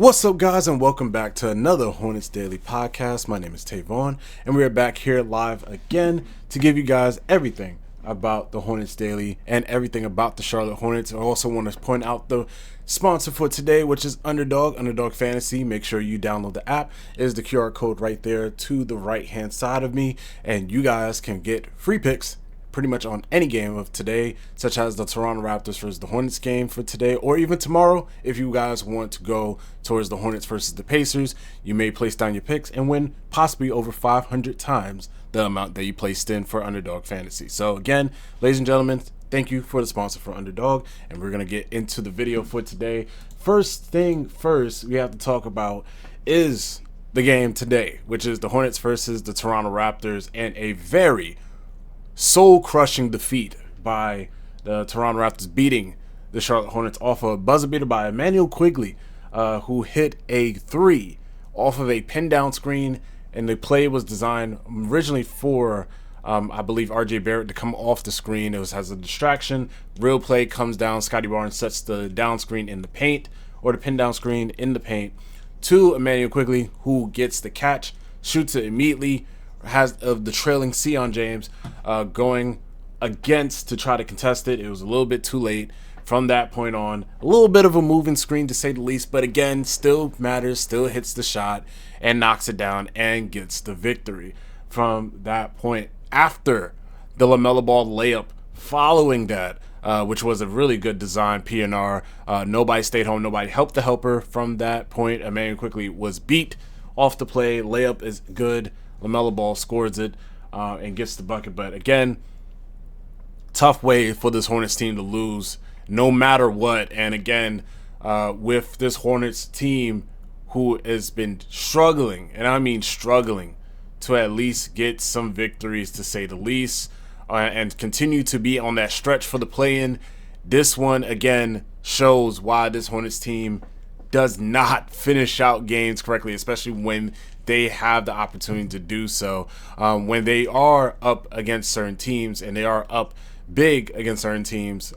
What's up, guys, and welcome back to another Hornets Daily podcast. My name is Tavon, and we are back here live again to give you guys everything about the Hornets Daily and everything about the Charlotte Hornets. I also want to point out the sponsor for today, which is Underdog Fantasy. Make sure you download the app. There's the QR code right there to the right-hand side of me, and you guys can get free picks pretty much on any game of today, such as the Toronto Raptors versus the Hornets game for today, or even tomorrow. If you guys want to go towards the Hornets versus the Pacers, you may place down your picks and win possibly over 500 times the amount that you placed in for Underdog Fantasy. So again, ladies and gentlemen, thank you for the sponsor for Underdog, and we're going to get into the video for today. First thing first, we have to talk about is the game today, which is the Hornets versus the Toronto Raptors, and a very soul-crushing defeat by the Toronto Raptors, beating the Charlotte Hornets off a buzzer beater by Emmanuel Quigley, who hit a three off of a pin-down screen, and the play was designed originally for, I believe, RJ Barrett to come off the screen. It was as a distraction. Real play comes down. Scotty Barnes sets the down screen in the paint, or the pin-down screen in the paint, to Emmanuel Quigley, who gets the catch, shoots it immediately, has of the trailing Sion James going against to try to contest it. It was a little bit too late. From that point on, a little bit of a moving screen to say the least, but again, still matters, still hits the shot and knocks it down and gets the victory. From that point, after the LaMelo Ball layup following that, which was a really good design PNR, nobody stayed home, nobody helped the helper. From that point, Emmanuel Quigley was beat off the play. Layup is good. LaMelo Ball scores it and gets the bucket. But again, tough way for this Hornets team to lose no matter what. And again, with this Hornets team who has been struggling, and I mean struggling, to at least get some victories, to say the least, and continue to be on that stretch for the play-in, this one again shows why this Hornets team does not finish out games correctly, especially when they have the opportunity to do so. When they are up against certain teams, and they are up big against certain teams,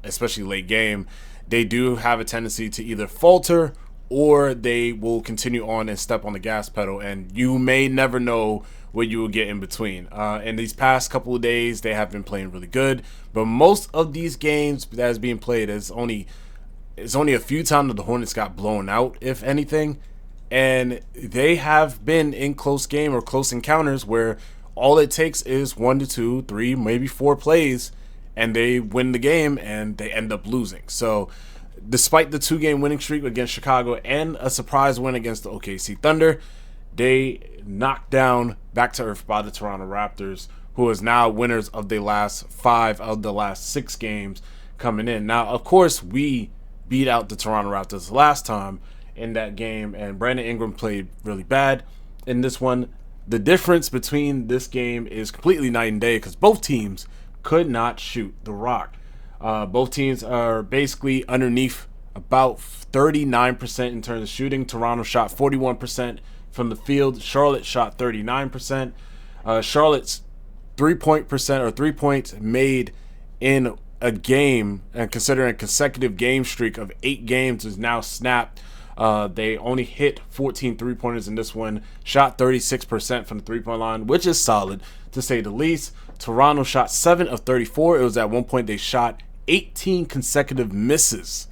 especially late game, they do have a tendency to either falter or they will continue on and step on the gas pedal, and you may never know what you will get in between. In these past couple of days, they have been playing really good, but most of these games that is being played is only a few times that the Hornets got blown out, if anything. And they have been in close game or close encounters where all it takes is 1 to 2, 3, maybe 4 plays, and they win the game and they end up losing. So despite the 2-game winning streak against Chicago and a surprise win against the OKC Thunder, they knocked down back to earth by the Toronto Raptors, who is now winners of the last 5 of the last 6 games coming in. Now, of course, we beat out the Toronto Raptors last time in that game, and Brandon Ingram played really bad in this one. The difference between this game is completely night and day, because both teams could not shoot the rock. Both teams are basically underneath about 39% in terms of shooting. Toronto shot 41% from the field. Charlotte shot 39%. Charlotte's 3 points made in a game, and considering a consecutive game streak of 8 games is now snapped. They only hit 14 3-pointers in this one, shot 36% from the 3-point line, which is solid to say the least. Toronto shot 7 of 34. It was at one point they shot 18 consecutive misses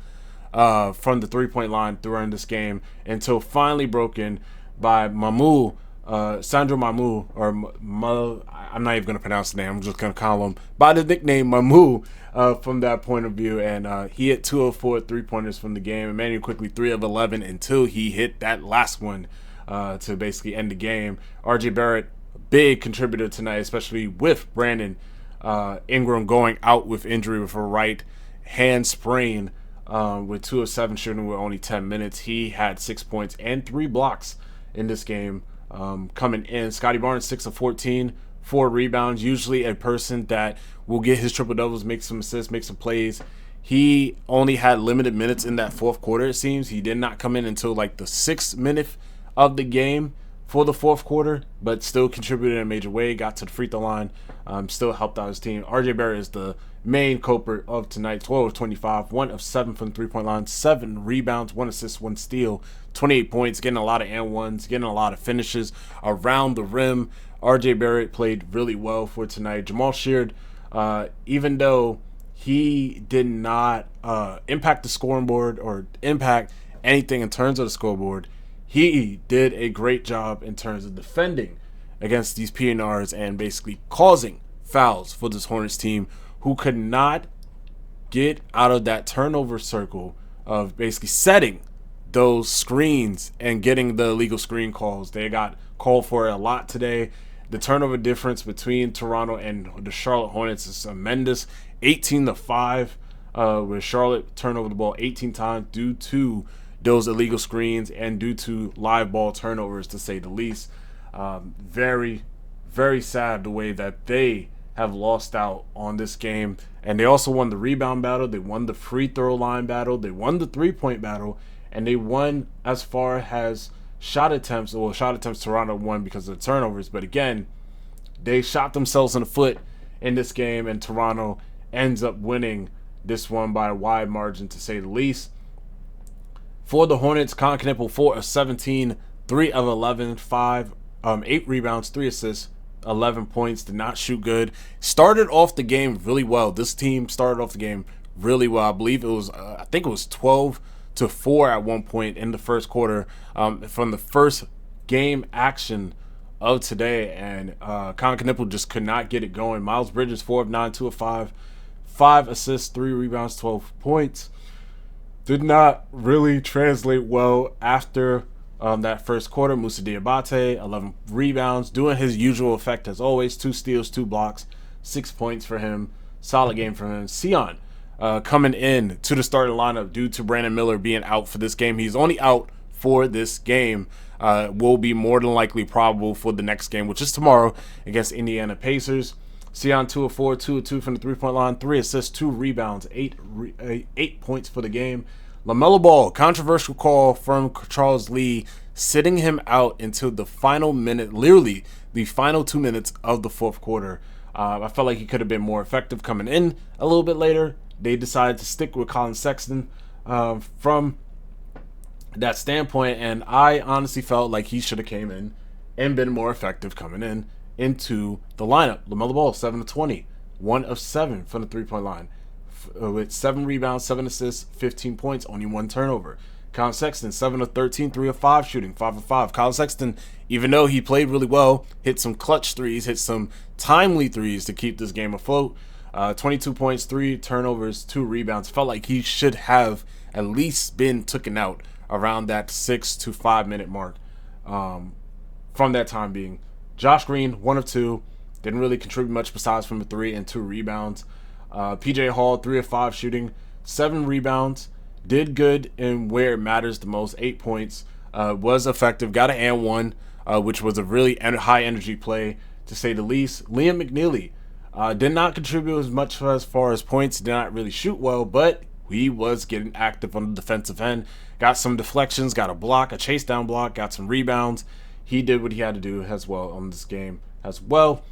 from the 3-point line during this game, until finally broken by Sandro Mamu, or I'm not even going to pronounce the name, I'm just going to call him by the nickname Mamu. From that point of view, and he hit 2 of 4 3-pointers from the game. Emmanuel Quigley 3 of 11 until he hit that last one to basically end the game. RJ Barrett, big contributor tonight, especially with Brandon Ingram going out with injury with a right hand sprain, with 2 of 7 shooting with only 10 minutes. He had 6 points and 3 blocks in this game coming in. Scotty Barnes 6 of 14. 4 rebounds, usually a person that will get his triple-doubles, make some assists, make some plays. He only had limited minutes in that fourth quarter, it seems. He did not come in until like the 6th minute of the game for the fourth quarter, but still contributed in a major way. Got to the free throw line, still helped out his team. RJ Barrett is the main culprit of tonight. 12 of 25, 1 of 7 from the three-point line, 7 rebounds, 1 assist, 1 steal, 28 points, getting a lot of and ones, getting a lot of finishes around the rim. RJ Barrett played really well for tonight. Jamal Sheard, even though he did not impact the scoring board or impact anything in terms of the scoreboard, he did a great job in terms of defending against these PNRs and basically causing fouls for this Hornets team, who could not get out of that turnover circle of basically setting those screens and getting the illegal screen calls. They got called for it a lot today. The turnover difference between Toronto and the Charlotte Hornets is tremendous. 18-5, with Charlotte turned over the ball 18 times due to those illegal screens and due to live ball turnovers, to say the least. Very, very sad the way that they have lost out on this game. And they also won the rebound battle. They won the free throw line battle. They won the three-point battle. And they won as far as shot attempts. Well, shot attempts Toronto won because of the turnovers. But again, they shot themselves in the foot in this game. And Toronto ends up winning this one by a wide margin, to say the least. For the Hornets, Colin Knippel, 4 of 17, 3 of 11, 8 rebounds, 3 assists, 11 points. Did not shoot good. Started off the game really well. This team started off the game really well. I believe it was, I think it was 12-4 at one point in the first quarter, from the first game action of today. And Colin Knippel just could not get it going. Miles Bridges, 4 of 9, 2 of 5, 5 assists, 3 rebounds, 12 points. Did not really translate well after that first quarter. Moussa Diabate, 11 rebounds, doing his usual effect as always. 2 steals, 2 blocks, 6 points for him. Solid game for him. Sion coming in to the starting lineup due to Brandon Miller being out for this game. He's only out for this game. Will be more than likely probable for the next game, which is tomorrow against Indiana Pacers. Sion 2 of 4, 2 of 2 from the three-point line, 3 assists, 2 rebounds, 8 points for the game. LaMelo Ball, controversial call from Charles Lee, sitting him out until the final minute, literally the final 2 minutes of the fourth quarter. I felt like he could have been more effective coming in a little bit later. They decided to stick with Colin Sexton from that standpoint, and I honestly felt like he should have came in and been more effective coming in into the lineup. LaMelo Ball, 7 of 20, 1 of 7 from the three-point line, with 7 rebounds, 7 assists, 15 points, only 1 turnover. Colin Sexton, 7 of 13, 3 of 5 shooting, 5 of 5. Colin Sexton, even though he played really well, hit some clutch threes, hit some timely threes to keep this game afloat. 22 points, 3 turnovers, 2 rebounds. Felt like he should have at least been taken out around that 6 to 5 minute mark from that time being. Josh Green, 1 of 2. Didn't really contribute much besides from a 3 and 2 rebounds. PJ Hall, 3 of 5 shooting, 7 rebounds. Did good in where it matters the most, 8 points. Was effective, got an and one, which was a really high energy play, to say the least. Liam McNeely did not contribute as much as far as points, did not really shoot well, but he was getting active on the defensive end. Got some deflections, got a block, a chase down block, got some rebounds. He did what he had to do as well on this game as well.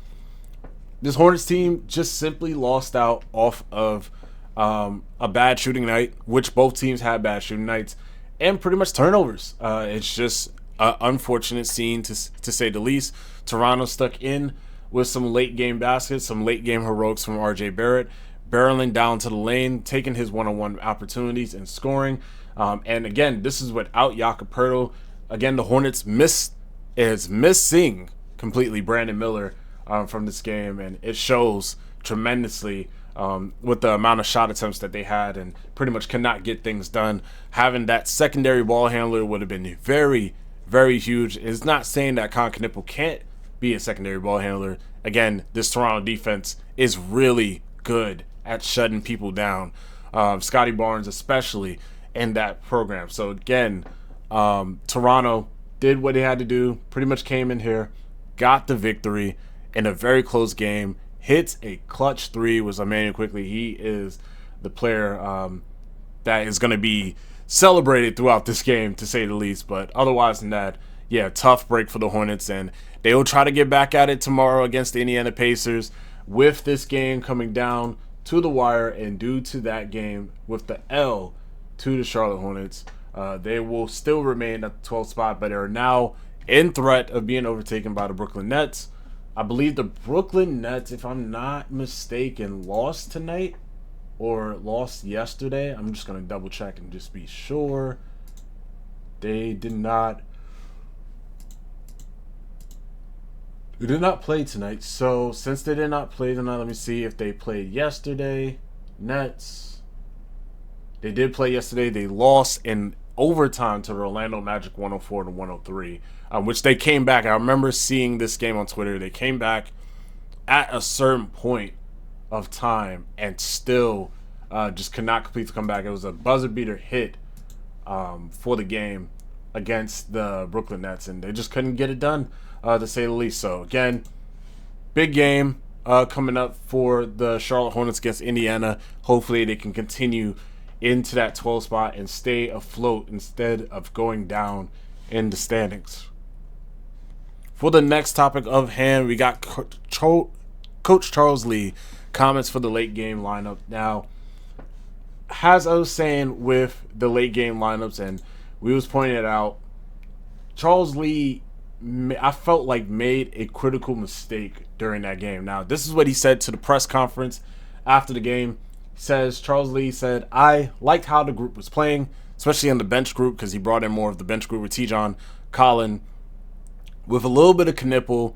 This Hornets team just simply lost out off of a bad shooting night, which both teams had bad shooting nights, and pretty much turnovers. It's just an unfortunate scene to say the least. Toronto stuck in with some late game baskets, some late game heroics from RJ Barrett, barreling down to the lane, taking his one-on-one opportunities and scoring. And again, this is without Jakob Poeltl. Again, the Hornets missing completely Brandon Miller from this game, and it shows tremendously with the amount of shot attempts that they had, and pretty much cannot get things done. Having that secondary ball handler would have been very, very huge. It's not saying that Colin Knippel can't be a secondary ball handler. Again, this Toronto defense is really good at shutting people down. Scotty Barnes especially in that program. So again, Toronto did what they had to do, pretty much came in here, got the victory in a very close game, hits a clutch 3 with Emmanuel Quickly. He is the player that is going to be celebrated throughout this game, to say the least. But otherwise than that, yeah, tough break for the Hornets, and they will try to get back at it tomorrow against the Indiana Pacers. With this game coming down to the wire, and due to that game with the L to the Charlotte Hornets, they will still remain at the 12th spot, but are now in threat of being overtaken by the Brooklyn Nets. I believe the Brooklyn Nets, if I'm not mistaken, lost tonight or lost yesterday. I'm just going to double check and just be sure. They did not play tonight. So since they did not play tonight, let me see if they played yesterday. Nets. They did play yesterday. They lost in overtime to the Orlando Magic 104-103, which they came back. I remember seeing this game on Twitter. They came back at a certain point of time and still just could not complete the comeback. It was a buzzer beater hit for the game against the Brooklyn Nets, and they just couldn't get it done, to say the least. So again, big game coming up for the Charlotte Hornets against Indiana. Hopefully they can continue into that 12th spot and stay afloat instead of going down in the standings. For the next topic of hand, we got Coach Charles Lee comments for the late game lineup. Now, as I was saying with the late game lineups, and we was pointing it out, Charles Lee, I felt like, made a critical mistake during that game. Now, this is what he said to the press conference after the game. Charles Lee said, I liked how the group was playing, especially in the bench group, because he brought in more of the bench group with T-John, Colin, with a little bit of Knipple,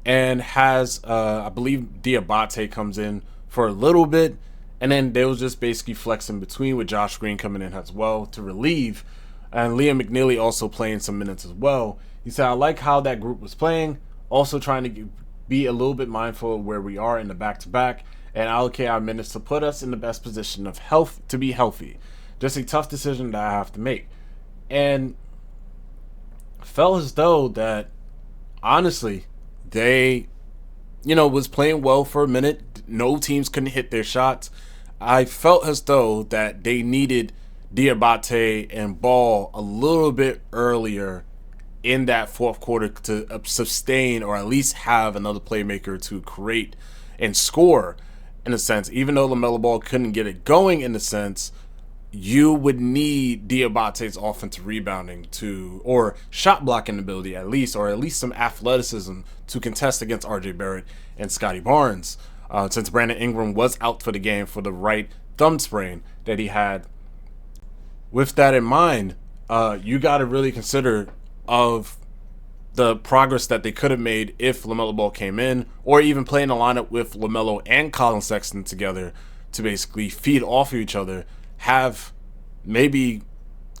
and has, I believe, Diabate comes in for a little bit, and then they was just basically flexing between with Josh Green coming in as well to relieve, and Liam McNeely also playing some minutes as well. He said, I like how that group was playing, also trying to be a little bit mindful of where we are in the back-to-back, and allocate our minutes to put us in the best position of health to be healthy. Just a tough decision that I have to make. And felt as though that, honestly, they, was playing well for a minute. No teams couldn't hit their shots. I felt as though that they needed Diabate and Ball a little bit earlier in that fourth quarter to sustain or at least have another playmaker to create and score. In a sense, even though LaMelo Ball couldn't get it going, in a sense, you would need Diabate's offensive rebounding or shot blocking ability at least, or at least some athleticism to contest against RJ Barrett and Scotty Barnes, since Brandon Ingram was out for the game for the right thumb sprain that he had. With that in mind, you got to really consider of the progress that they could have made if LaMelo Ball came in, or even playing a lineup with LaMelo and Colin Sexton together to basically feed off of each other, have maybe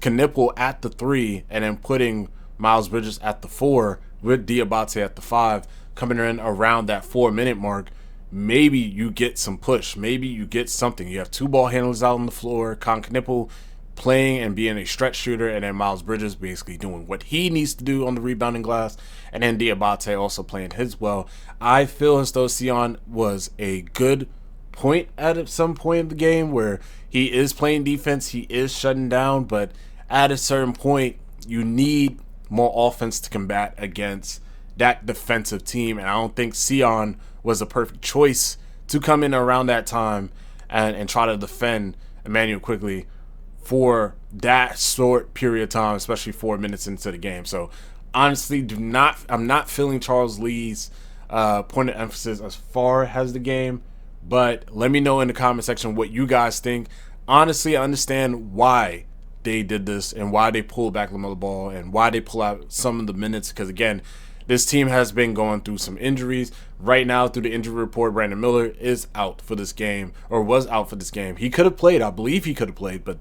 Knipple at the 3 and then putting Miles Bridges at the 4 with Diabate at the 5, coming in around that 4-minute mark. Maybe you get some push. Maybe you get something. You have two ball handlers out on the floor, Con Knipple playing and being a stretch shooter, and then Miles Bridges basically doing what he needs to do on the rebounding glass, and then Diabate also playing his well. I feel as though Sion was a good point at some point of the game where he is playing defense, he is shutting down, but at a certain point, you need more offense to combat against that defensive team, and I don't think Sion was a perfect choice to come in around that time and try to defend Emmanuel Quigley for that short period of time, especially 4 minutes into the game. So honestly, I'm not feeling Charles Lee's point of emphasis as far as the game, but let me know in the comment section what you guys think. Honestly, I understand why they did this and why they pulled back LaMelo Ball and why they pull out some of the minutes, because again, this team has been going through some injuries. Right now, through the injury report, Brandon Miller is out for this game, or was out for this game. He could have played. I believe he could have played, but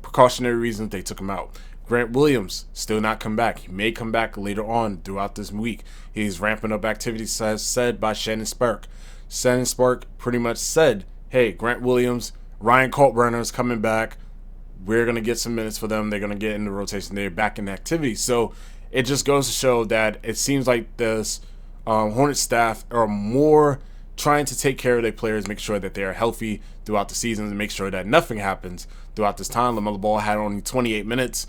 precautionary reasons, they took him out. Grant Williams still not come back. He may come back later on throughout this week. He's ramping up activities, as said by Shannon Spark. Shannon Spark pretty much said, hey, Grant Williams, Ryan Kalkbrenner is coming back. We're going to get some minutes for them. They're going to get in the rotation. They're back in activity. So it just goes to show that it seems like this Hornets staff are more trying to take care of their players, make sure that they are healthy throughout the season, and make sure that nothing happens throughout this time. LaMelo Ball had only 28 minutes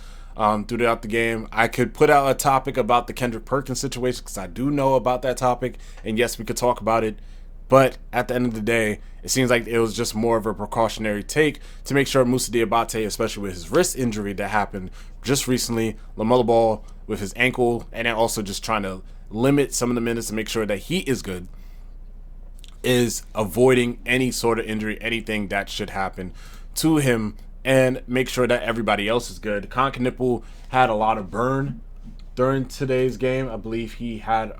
throughout the game. I could put out a topic about the Kendrick Perkins situation because I do know about that topic, and yes, we could talk about it. But at the end of the day, it seems like it was just more of a precautionary take to make sure Moussa Diabate, especially with his wrist injury that happened just recently, LaMelo Ball with his ankle, and then also just trying to limit some of the minutes to make sure that he is good, is avoiding any sort of injury, anything that should happen to him, and make sure that everybody else is good. Conkanipple had a lot of burn during today's game. I believe he had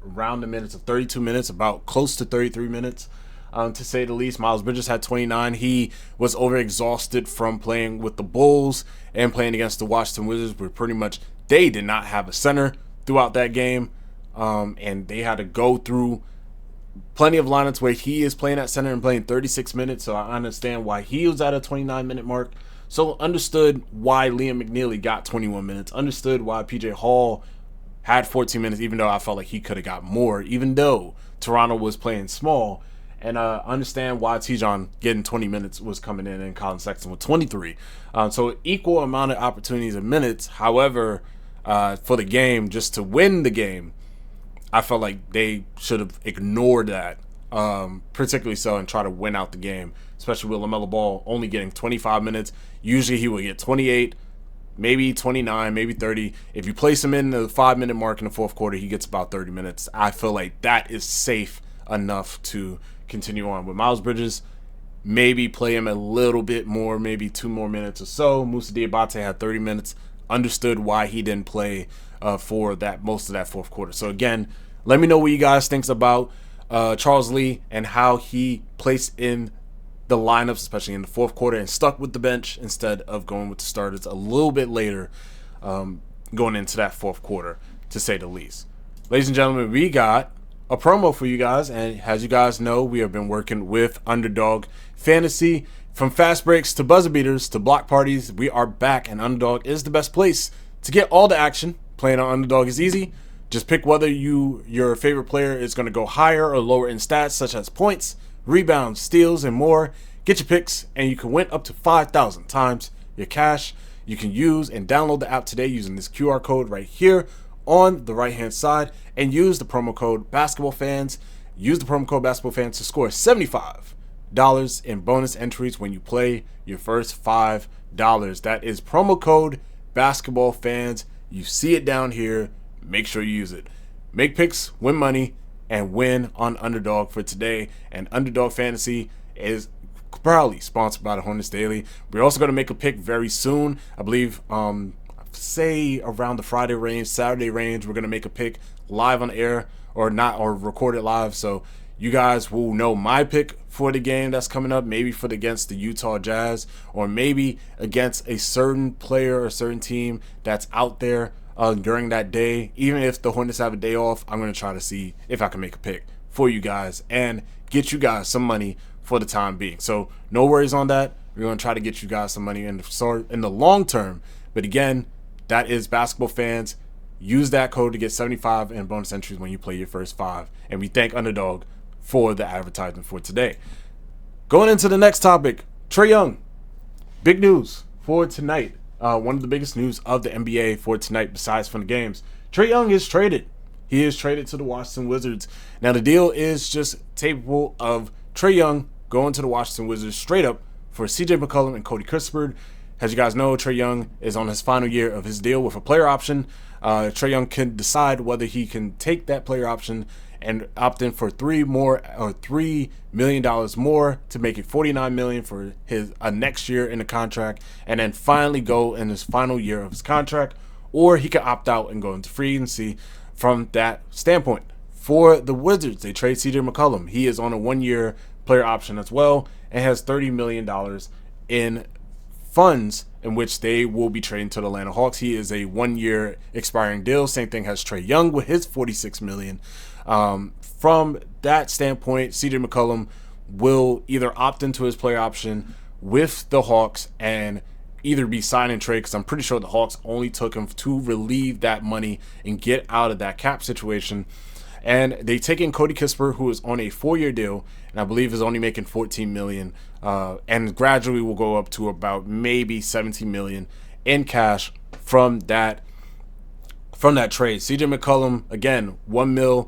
around the minutes of 32 minutes, about close to 33 minutes, to say the least. Miles Bridges had 29. He was overexhausted from playing with the Bulls and playing against the Washington Wizards, where pretty much they did not have a center throughout that game, and they had to go through plenty of lineups where he is playing at center and playing 36 minutes, so I understand why he was at a 29-minute mark. So understood why Liam McNeely got 21 minutes. Understood why PJ Hall had 14 minutes, even though I felt like he could have got more, even though Toronto was playing small. And understand why T-John getting 20 minutes was coming in, and Colin Sexton with 23. So equal amount of opportunities and minutes. However, for the game, just to win the game, I felt like they should have ignored that, particularly so, and try to win out the game, especially with LaMelo Ball only getting 25 minutes. Usually he would get 28, maybe 29, maybe 30. If you place him in the 5-minute mark in the fourth quarter, he gets about 30 minutes. I feel like that is safe enough to continue on. With Miles Bridges, maybe play him a little bit more, maybe 2 more minutes or so. Moussa Diabate had 30 minutes. Understood why he didn't play for that most of that fourth quarter. So again, let me know what you guys think about Charles Lee and how he placed in the lineups, especially in the fourth quarter, and stuck with the bench instead of going with the starters a little bit later, going into that fourth quarter, to say the least. Ladies and gentlemen, we got a promo for you guys, and as you guys know, we have been working with Underdog Fantasy. From fast breaks to buzzer beaters to block parties, we are back, and Underdog is the best place to get all the action. Playing on Underdog is easy. Just pick whether your favorite player is going to go higher or lower in stats, such as points, rebounds, steals, and more. Get your picks, and you can win up to 5,000 times your cash. You can use and download the app today using this QR code right here on the right-hand side, and use the promo code BasketballFans. Use the promo code BasketballFans to score $75 in bonus entries when you play your first $5. That is promo code BasketballFans. You see it down here. Make sure you use it. Make picks, win money, and win on Underdog for today. And Underdog Fantasy is proudly sponsored by the Hornets Daily. We're also going to make a pick very soon. I believe, say around the Friday range, Saturday range, we're going to make a pick live on air, or not, or record it live. So you guys will know my pick for the game that's coming up, maybe against the Utah Jazz, or maybe against a certain player or a certain team that's out there during that day. Even if the Hornets have a day off, I'm going to try to see if I can make a pick for you guys and get you guys some money for the time being. So no worries on that. We're going to try to get you guys some money in the long term. But again, that is Basketball Fans. Use that code to get 75 in bonus entries when you play your first 5. And we thank Underdog for the advertisement for today. Going into the next topic, Trae Young. Big news for tonight. One of the biggest news of the NBA for tonight, besides from the games. Trae Young is traded. He is traded to the Washington Wizards. Now, the deal is just capable of Trae Young going to the Washington Wizards straight up for CJ McCollum and Cody Crispert. As you guys know, Trae Young is on his final year of his deal with a player option. Trae Young can decide whether he can take that player option and opt in for $3 million more to make it $49 million for his next year in the contract, and then finally go in his final year of his contract, or he can opt out and go into free agency from that standpoint. For the Wizards, they trade CJ McCollum. He is on a 1-year player option as well and has $30 million in funds in which they will be trading to the Atlanta Hawks. He is a 1-year expiring deal. Same thing has Trae Young with his $46 million. From that standpoint, CJ McCollum will either opt into his player option with the Hawks and either be signed and trade, because I'm pretty sure the Hawks only took him to relieve that money and get out of that cap situation. And they take in Cody Kispert, who is on a 4-year deal, and I believe is only making $14 million, and gradually will go up to about maybe $17 million in cash from that trade. CJ McCollum, again, $1 million,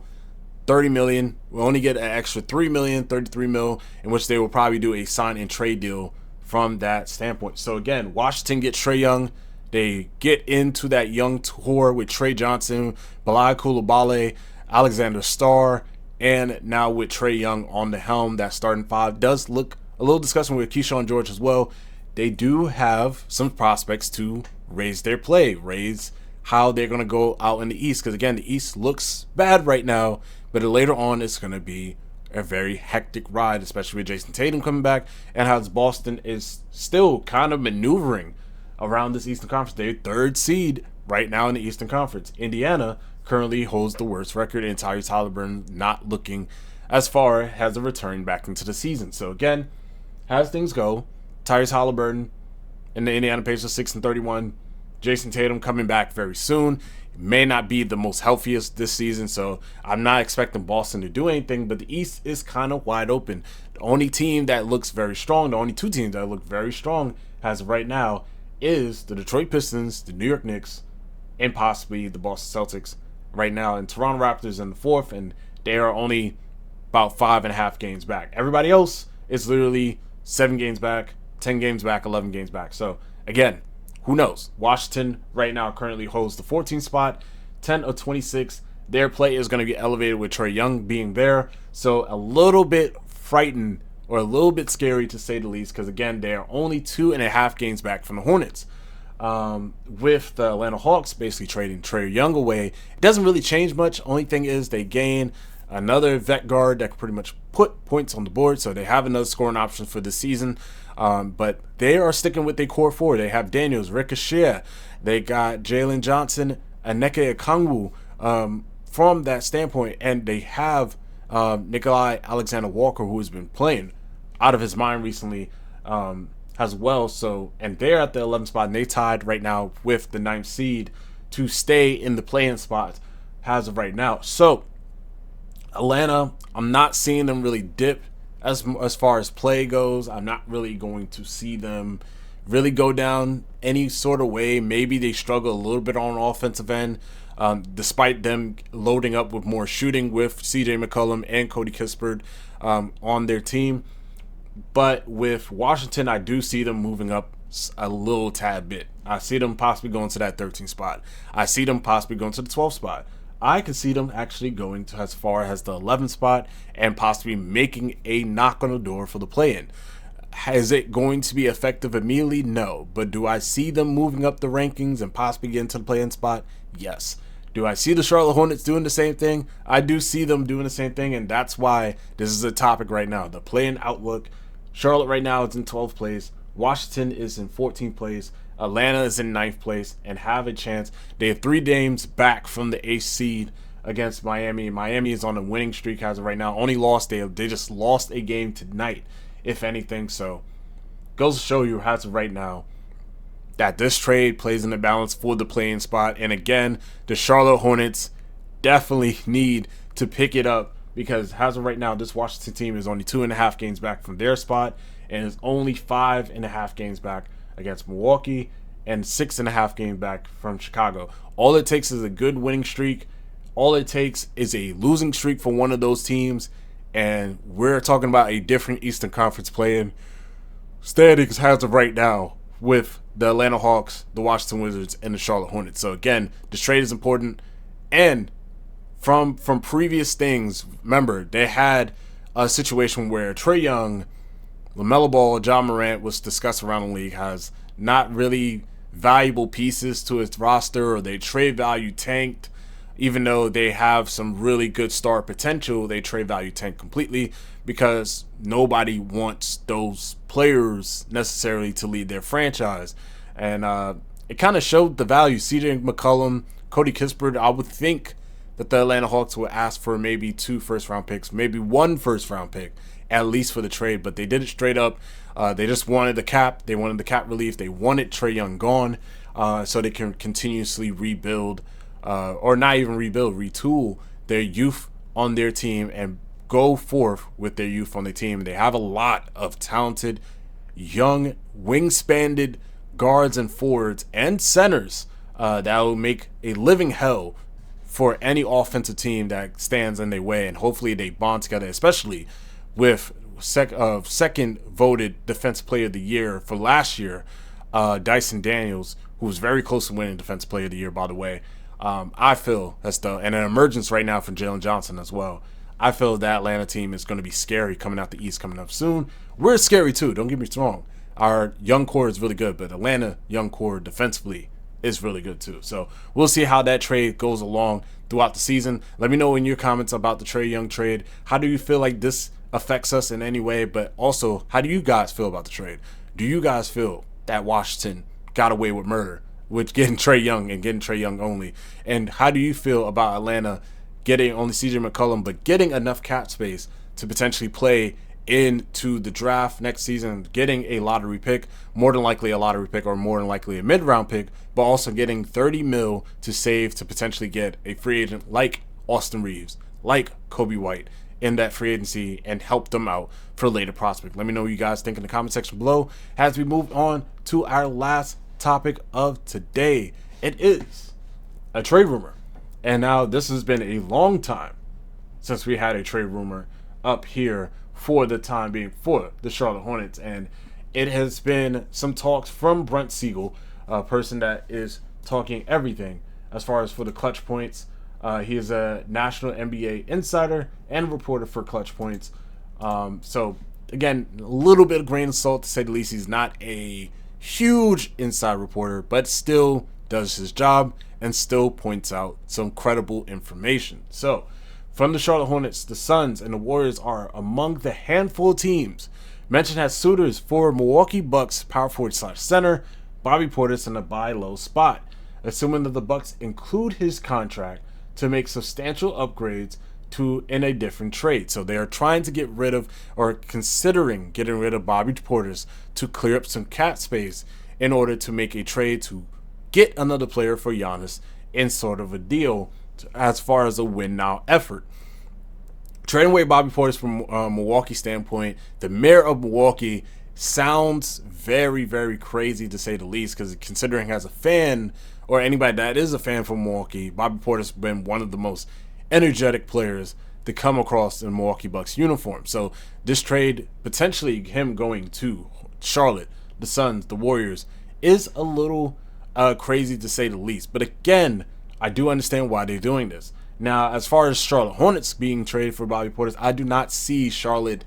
$30 million. We'll only get an extra $3 million, $33 million, in which they will probably do a sign and trade deal from that standpoint. So again, Washington gets Trae Young. They get into that young tour with Trey Johnson, Bilal Coulibaly, Alexander Starr, and now with Trae Young on the helm. That starting five does look a little disgusting with Keyshawn George as well. They do have some prospects to raise their play, raise how they're going to go out in the East. Because again, the East looks bad right now, but later on it's going to be a very hectic ride, especially with Jason Tatum coming back and how Boston is still kind of maneuvering around this Eastern Conference. They're third seed right now in the Eastern Conference. Indiana currently holds the worst record, and Tyrese Halliburton not looking as far as a return back into the season. So again, as things go, Tyrese Halliburton and the Indiana Pacers 6-31. Jason Tatum coming back very soon. May not be the most healthiest this season, so I'm not expecting Boston to do anything, but the East is kind of wide open. The only team that looks very strong, the only two teams that look very strong as of right now is the Detroit Pistons, the New York Knicks, and possibly the Boston Celtics right now. And Toronto Raptors in the fourth, and they are only about 5.5 games back. Everybody else is literally 7 games back, 10 games back, 11 games back. So again, who knows? Washington right now currently holds the 14th spot, 10 of 26. Their play is going to be elevated with Trae Young being there. So a little bit frightened, or a little bit scary to say the least, because again, they are only 2.5 games back from the Hornets. With the Atlanta Hawks basically trading Trae Young away, it doesn't really change much. Only thing is they gain another vet guard that can pretty much put points on the board, so they have another scoring option for this season. But they are sticking with their core four. They have Daniels, Ricochet, they got Jalen Johnson, Aneke Okongwu from that standpoint, and they have Nikolai Alexander-Walker, who has been playing out of his mind recently as well. So, and they're at the 11th spot, and they tied right now with the 9th seed to stay in the play-in spot as of right now. So Atlanta, I'm not seeing them really dip as far as play goes. I'm not really going to see them really go down any sort of way. Maybe they struggle a little bit on offensive end, despite them loading up with more shooting with CJ McCollum and Cody Kispert on their team. But with Washington, I do see them moving up a little tad bit. I see them possibly going to that 13th spot. I see them possibly going to the 12th spot. I could see them actually going to as far as the 11th spot and possibly making a knock on the door for the play-in. Is it going to be effective immediately? No. But do I see them moving up the rankings and possibly getting to the play-in spot? Yes. Do I see the Charlotte Hornets doing the same thing? I do see them doing the same thing, and that's why this is a topic right now. The play-in outlook. Charlotte right now is in 12th place. Washington is in 14th place. Atlanta is in 9th place and have a chance. They have 3 games back from the 8th seed against Miami. Miami is on a winning streak as of right now. Only lost, they just lost a game tonight, if anything. So goes to show you as of right now that this trade plays in the balance for the play-in spot. And again, the Charlotte Hornets definitely need to pick it up, because as of right now, this Washington team is only 2.5 games back from their spot and is only 5.5 games back against Milwaukee and 6.5 games back from Chicago. All it takes is a good winning streak. All it takes is a losing streak for one of those teams, and we're talking about a different Eastern Conference play-in standings as of right now with the Atlanta Hawks, the Washington Wizards, and the Charlotte Hornets. So again, this trade is important, and from previous things, remember, they had a situation where Trae Young, LaMelo Ball, John Morant was discussed around the league has not really valuable pieces to its roster, or their trade value tanked. Even though they have some really good star potential, they trade value tanked completely because nobody wants those players necessarily to lead their franchise. And it kind of showed the value. CJ McCollum, Cody Kispert, I would think that the Atlanta Hawks would ask for maybe 2 first-round picks, maybe 1 first-round pick, at least for the trade, but they did it straight up. They just wanted the cap. They wanted the cap relief. They wanted Trae Young gone so they can continuously rebuild, or not even rebuild, retool their youth on their team and go forth with their youth on their team. They have a lot of talented, young, wing-spanned guards and forwards and centers that will make a living hell for any offensive team that stands in their way, and hopefully they bond together, especially with second voted Defensive Player of the Year for last year, Dyson Daniels, who was very close to winning Defensive Player of the Year, by the way. I feel and an emergence right now from Jalen Johnson as well. I feel that Atlanta team is going to be scary coming out the East coming up soon. We're scary too, don't get me wrong. Our young core is really good, but Atlanta young core defensively is really good too. So we'll see how that trade goes along throughout the season. Let me know in your comments about the Trae Young trade. How do you feel like this affects us in any way? But also, how do you guys feel about the trade? Do you guys feel that Washington got away with murder with getting Trae Young and getting Trae Young only? And how do you feel about Atlanta getting only CJ McCollum, but getting enough cap space to potentially play into the draft next season, getting a lottery pick, more than likely a lottery pick or more than likely a mid-round pick, but also getting $30 million to save to potentially get a free agent like Austin Reeves, like Kobe White in that free agency and help them out for later prospect. Let me know what you guys think in the comment section below as we move on to our last topic of today. It is a trade rumor. And now this has been a long time since we had a trade rumor up here for the time being for the Charlotte Hornets. And it has been some talks from Brent Siegel, a person that is talking everything as far as for the Clutch Points. He is a national NBA insider and reporter for Clutch Points. So, again, a little bit of grain of salt to say the least. He's not a huge inside reporter, but still does his job and still points out some credible information. So, from the Charlotte Hornets, the Suns and the Warriors are among the handful of teams mentioned as suitors for Milwaukee Bucks power forward / center Bobby Portis in a buy low spot, assuming that the Bucks include his contract to make substantial upgrades to in a different trade. So they are trying to get rid of, or considering getting rid of, Bobby Portis to clear up some cap space in order to make a trade to get another player for Giannis in sort of a deal as far as a win now effort. Trading away Bobby Portis from Milwaukee standpoint, the mayor of Milwaukee sounds very, very crazy to say the least, because considering as a fan or anybody that is a fan from Milwaukee, Bobby Portis has been one of the most energetic players to come across in Milwaukee Bucks uniform. So this trade, potentially him going to Charlotte, the Suns, the Warriors, is a little crazy to say the least. But again, I do understand why they're doing this. Now, as far as Charlotte Hornets being traded for Bobby Portis, I do not see Charlotte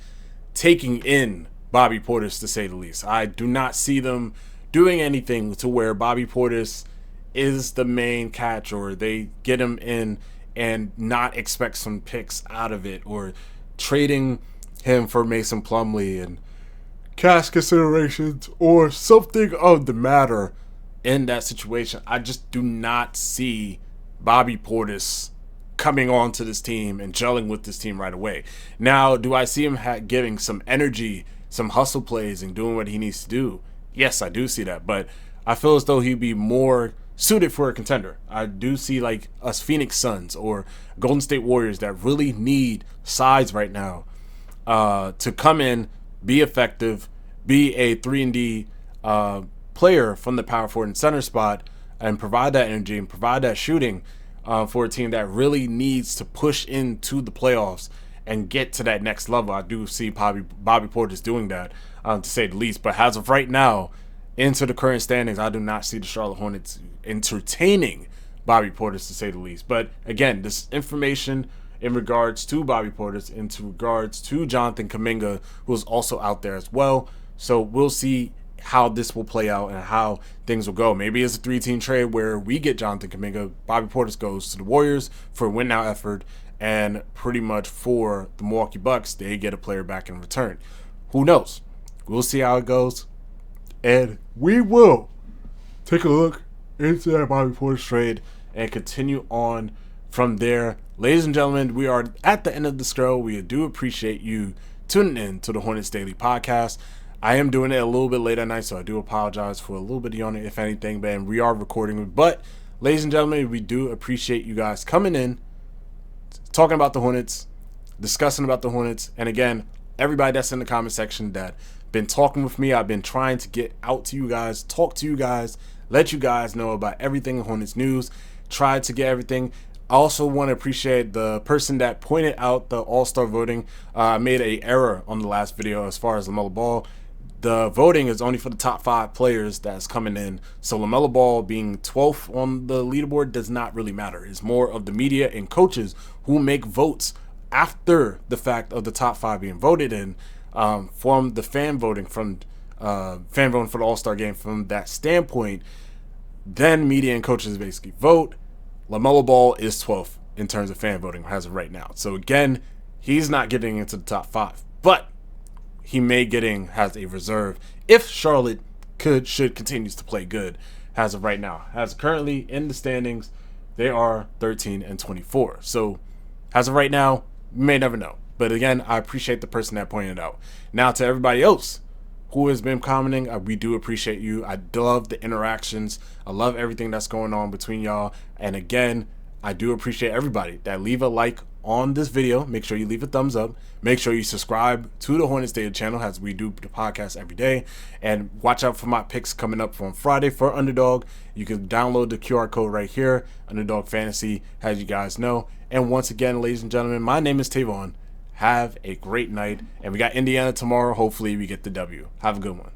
taking in Bobby Portis, to say the least. I do not see them doing anything to where Bobby Portis is the main catch, or they get him in and not expect some picks out of it, or trading him for Mason Plumlee and cash considerations or something of the matter in that situation. I just do not see Bobby Portis coming on to this team and gelling with this team right away. Now, do I see him giving some energy, some hustle plays, and doing what he needs to do? Yes, I do see that, but I feel as though he'd be more suited for a contender. I do see like us Phoenix Suns or Golden State Warriors that really need size right now to come in, be effective, be a 3-and-D player from the power forward and center spot, and provide that energy and provide that shooting for a team that really needs to push into the playoffs and get to that next level. I do see Bobby Portis doing that, to say the least. But as of right now, into the current standings, I do not see the Charlotte Hornets entertaining Bobby Portis, to say the least. But again, this information in regards to Bobby Portis, into regards to Jonathan Kuminga, who is also out there as well. So we'll see how this will play out and how things will go. Maybe it's a 3-team trade where we get Jonathan Kuminga, Bobby Portis goes to the Warriors for a win now effort, and pretty much for the Milwaukee Bucks, they get a player back in return. Who knows? We'll see how it goes, and we will take a look into that Bobby Portis trade and continue on from there. Ladies and gentlemen, we are at the end of the show. We do appreciate you tuning in to the Hornets Daily Podcast. I am doing it a little bit late at night, so I do apologize for a little bit on it, if anything, man. We are recording. But, ladies and gentlemen, we do appreciate you guys coming in, talking about the Hornets, discussing about the Hornets. And again, everybody that's in the comment section that been talking with me, I've been trying to get out to you guys, talk to you guys, let you guys know about everything Hornets news, try to get everything. I also want to appreciate the person that pointed out the All-Star voting. I made an error on the last video as far as LaMelo Ball. The voting is only for the top 5 players that's coming in. So LaMelo Ball being 12th on the leaderboard does not really matter. It's more of the media and coaches who make votes after the fact of the top 5 being voted in, from the fan voting for the All-Star game. From that standpoint, then media and coaches basically vote. LaMelo Ball is 12th in terms of fan voting as of right now. So again, he's not getting into the top 5, but he may has a reserve if Charlotte should continues to play good as of right now. As currently in the standings, they are 13-24. So as of right now, you may never know. But again, I appreciate the person that pointed it out. Now to everybody else who has been commenting, we do appreciate you. I love the interactions. I love everything that's going on between y'all. And again, I do appreciate everybody that leave a like on this video. Make sure you leave a thumbs up. Make sure you subscribe to the Hornets Daily channel as we do the podcast every day. And watch out for my picks coming up on Friday for Underdog. You can download the QR code right here, Underdog Fantasy, as you guys know. And once again, ladies and gentlemen, my name is Tavon. Have a great night. And we got Indiana tomorrow. Hopefully we get the W. Have a good one.